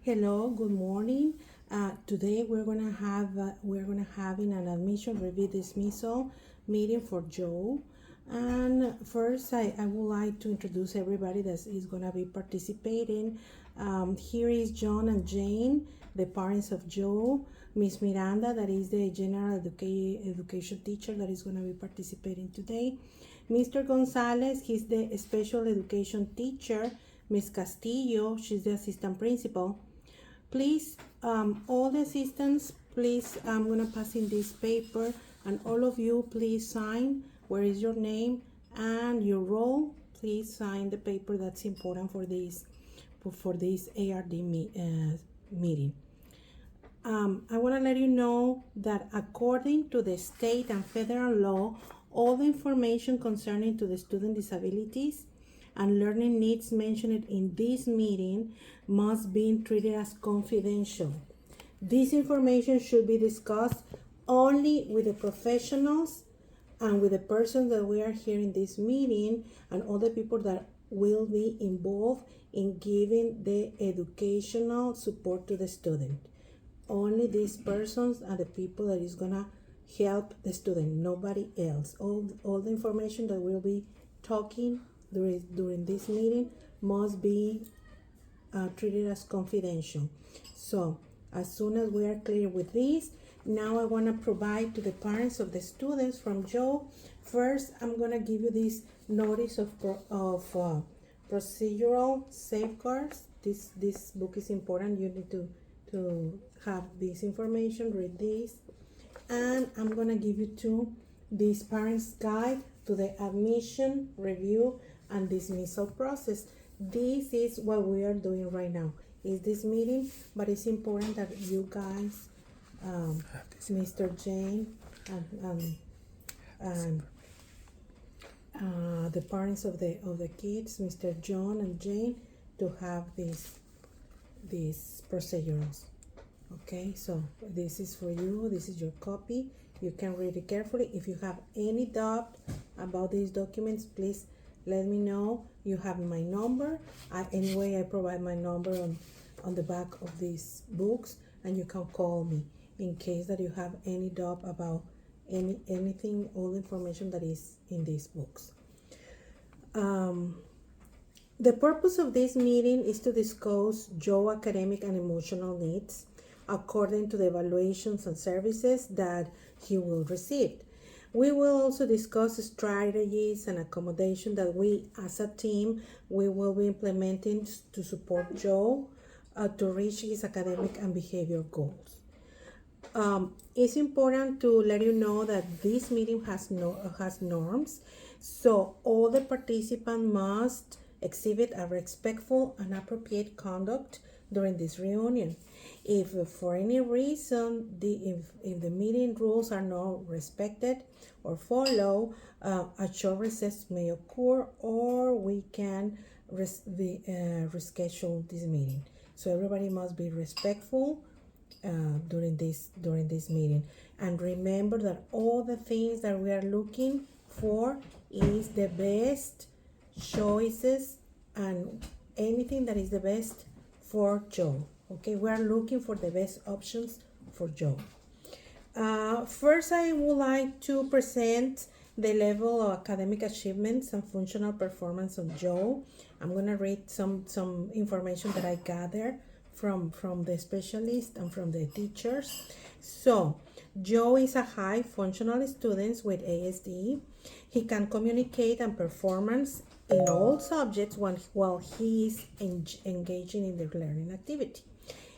Hello, good morning. Today we're gonna having an admission review dismissal meeting for Joe. And first, I would like to introduce everybody that is gonna be participating. Here is John and Jane, the parents of Joe. Miss Miranda, that is the general education teacher that is gonna be participating today. Mr. Gonzalez, he's the special education teacher. Miss Castillo, she's the assistant principal. Please, all the assistants, please, I'm gonna pass in this paper, and all of you, please sign where is your name and your role. Please sign the paper that's important for this ARD meeting. I want to let you know that according to the state and federal law, all the information concerning to the student disabilities and learning needs mentioned in this meeting must be treated as confidential. This information should be discussed only with the professionals and with the persons that we are here in this meeting and all the people that will be involved in giving the educational support to the student. Only these persons are the people that is gonna help the student, nobody else. All the information that we'll be talking during this meeting must be treated as confidential. So as soon as we are clear with this, now I want to provide to the parents of the students from Joe. First, I'm going to give you this notice of procedural safeguards. This book is important. You need to have this information, read this. And I'm going to give you this parents guide to the admission, review, and dismissal process. This is what we are doing right now, is this meeting, but it's important that you guys, Mr. Jane and the parents of the kids, Mr. John and Jane, to have these procedures. Okay, so this is for you. This is your copy. You can read it carefully. If you have any doubt about these documents, please let me know. You have my number. Anyway, I provide my number on the back of these books, and you can call me in case that you have any doubt about anything, all the information that is in these books. The purpose of this meeting is to discuss Joe academic and emotional needs according to the evaluations and services that he will receive. We will also discuss strategies and accommodation that we as a team we will be implementing to support Joe to reach his academic and behavior goals. It's important to let you know that this meeting has norms, so all the participants must exhibit a respectful and appropriate conduct during this reunion. If for any reason if the meeting rules are not respected or followed, a short recess may occur, or we can reschedule this meeting. So everybody must be respectful during this meeting, and remember that all the things that we are looking for is the best choices and anything that is the best for Joe. Okay, we are looking for the best options for Joe. First, I would like to present the level of academic achievements and functional performance of Joe. I'm going to read some information that I gathered from the specialist and from the teachers. So, Joe is a high functional student with ASD. He can communicate and performance in all subjects while he is engaging in the learning activity.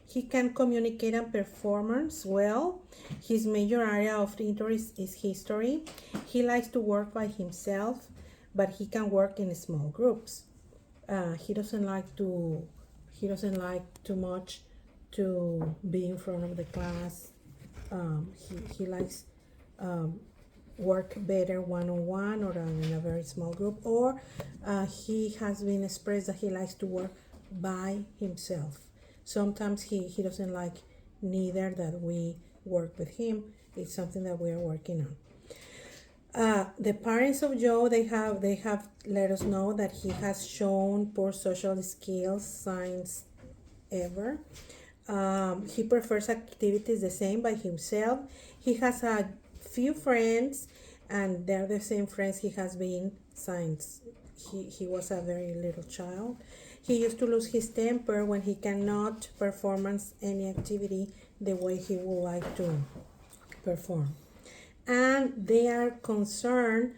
He can communicate and performance well. His major area of interest is history. He likes to work by himself, but he can work in small groups. He doesn't like too much to be in front of the class. He likes work better one-on-one or in a very small group, or he has been expressed that he likes to work by himself. Sometimes he doesn't like neither that we work with him. It's something that we are working on. The parents of Joe, they have let us know that he has shown poor social skills, signs, ever. He prefers activities the same by himself. He has a few friends, and they're the same friends he has been since he was a very little child. He used to lose his temper when he cannot perform any activity the way he would like to perform. And they are concerned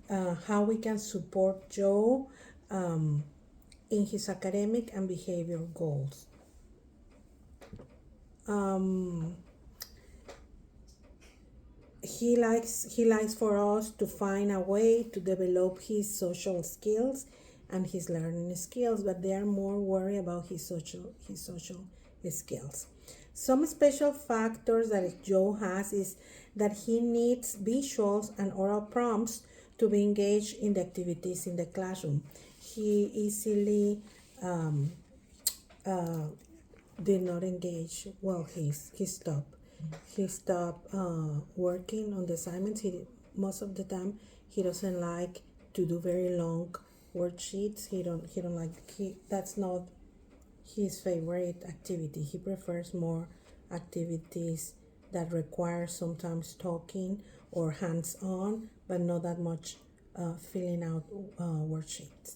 how we can support Joe in his academic and behavioral goals. He likes for us to find a way to develop his social skills and his learning skills, but they are more worried about his social skills. Some special factors that Joe has is that he needs visuals and oral prompts to be engaged in the activities in the classroom. He easily did not engage. Well, he stopped. He stopped working on the assignments. Most of the time he doesn't like to do very long worksheets. He don't like that's not his favorite activity. He prefers more activities that require sometimes talking or hands-on, but not that much filling out worksheets.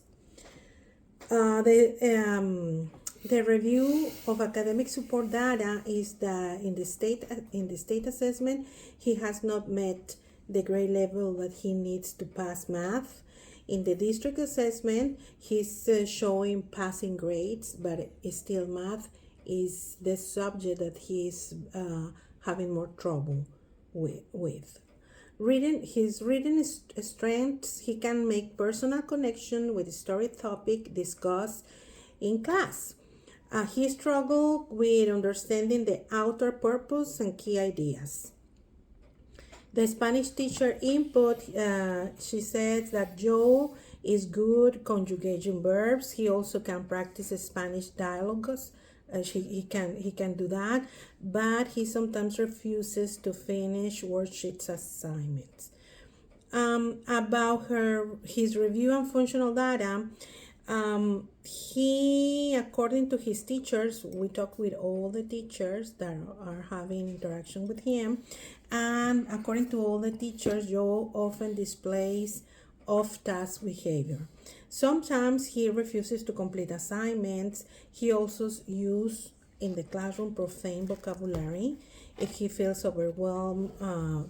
The review of academic support data is that in the state assessment, he has not met the grade level that he needs to pass math. In the district assessment, he's showing passing grades, but still math is the subject that he's having more trouble with. His reading strengths, he can make personal connection with the story topic discussed in class. He struggled with understanding the author purpose and key ideas. The Spanish teacher input, she says that Joe is good conjugating verbs. He also can practice Spanish dialogues. He can do that, but he sometimes refuses to finish worksheets assignments. About his review and functional data, he, according to his teachers, we talk with all the teachers that are having interaction with him, and according to all the teachers, Joe often displays off-task behavior. Sometimes he refuses to complete assignments. He also uses in the classroom profane vocabulary. If he feels overwhelmed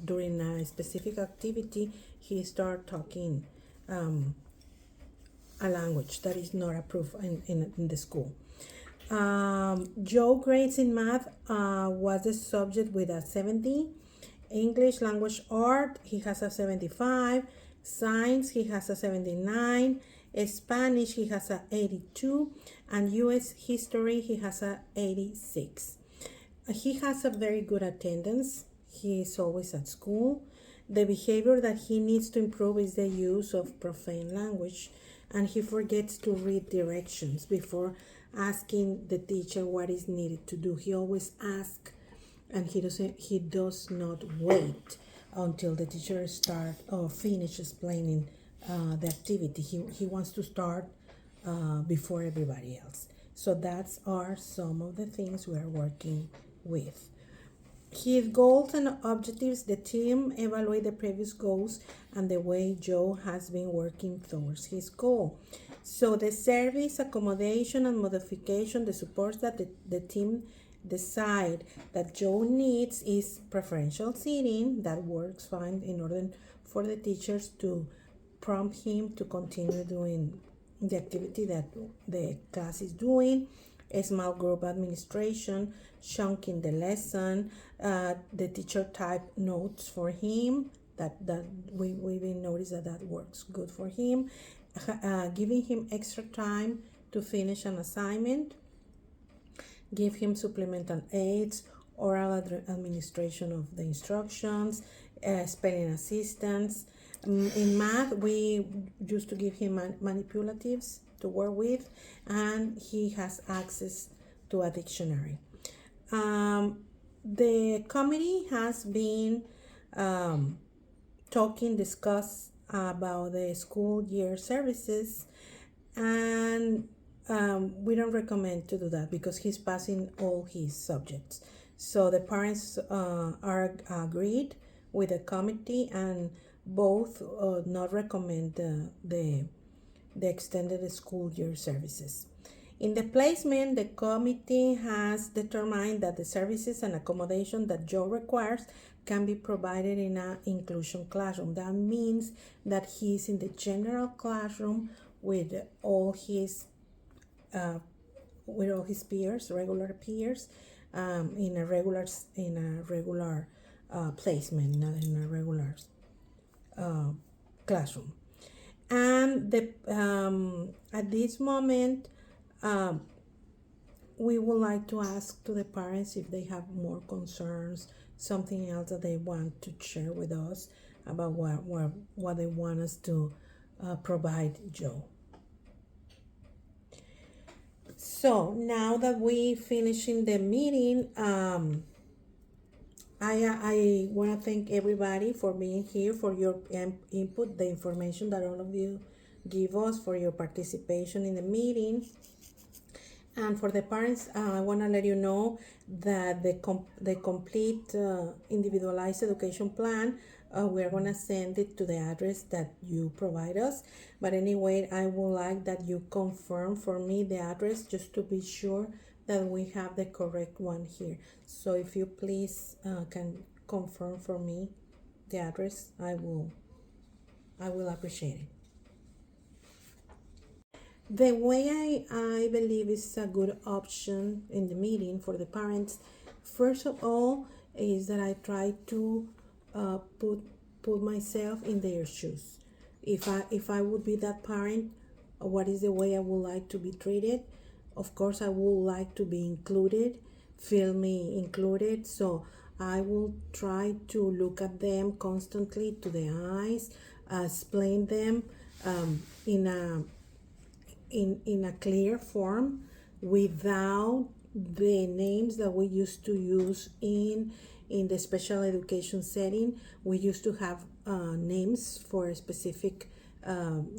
during a specific activity, he starts talking a language that is not approved in the school. Joe grades in math was the subject with a 70. English language art, he has a 75. Science, he has a 79. Spanish, he has a 82. And US history, he has a 86. He has a very good attendance. He is always at school. The behavior that he needs to improve is the use of profane language, and he forgets to read directions before asking the teacher what is needed to do. He always asks, and he does not wait until the teacher start or finish explaining the activity. He wants to start before everybody else. So that's are some of the things we are working with. His goals and objectives, the team evaluate the previous goals and the way Joe has been working towards his goal. So the service, accommodation, and modification, the supports that the team decide that Joe needs is preferential seating. That works fine in order for the teachers to prompt him to continue doing the activity that the class is doing. A small group administration, chunking the lesson, the teacher type notes for him. That we've noticed that works good for him. Giving him extra time to finish an assignment. Give him supplemental aids, oral administration of the instructions, spelling assistance. In math, we used to give him manipulatives to work with, and he has access to a dictionary. The committee has been discuss about the school year services, and we don't recommend to do that because he's passing all his subjects. So the parents are agreed with the committee, and both not recommend the extended school year services. In the placement, the committee has determined that the services and accommodation that Joe requires can be provided in an inclusion classroom. That means that he's in the general classroom with all his peers, regular peers, in a regular placement, not in a regular classroom. And at this moment, we would like to ask to the parents if they have more concerns, something else that they want to share with us about what they want us to provide Joe. So now that we finishing the meeting, I want to thank everybody for being here, for your input, the information that all of you give us, for your participation in the meeting. And for the parents, I want to let you know that the complete individualized education plan, we're going to send it to the address that you provide us. But anyway, I would like that you confirm for me the address just to be sure that we have the correct one here. So if you please can confirm for me the address, I will appreciate it. The way I believe is a good option in the meeting for the parents, first of all, is that I try to put myself in their shoes. If I would be that parent, what is the way I would like to be treated? Of course, I would like to be included, feel me included. So I will try to look at them constantly to the eyes, explain them in a clear form without the names that we used to use in the special education setting. We used to have names for specific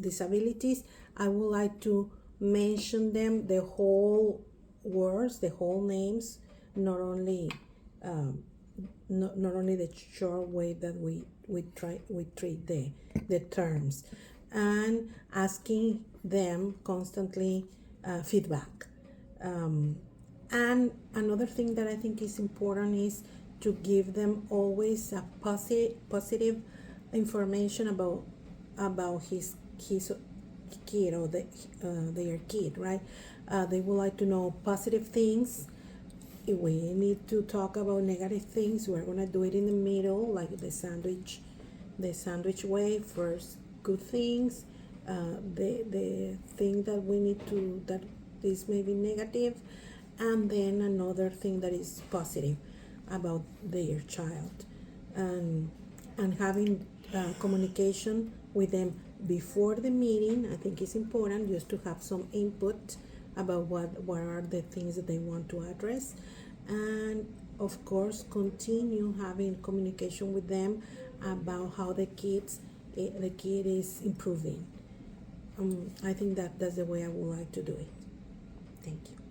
disabilities. I would like to mention them, the whole words, the whole names, not only the short way that we treat the terms, and asking them constantly feedback. And another thing that I think is important is to give them always a positive information about his kid or their kid, right? They would like to know positive things. If we need to talk about negative things, we're gonna do it in the middle, like the sandwich way. First, good things, the thing that we need to, that is maybe negative, and then another thing that is positive about their child, and having communication with them before the meeting. I think it's important just to have some input about what are the things that they want to address, and of course continue having communication with them about how the kid is improving. I think that's the way I would like to do it. Thank you.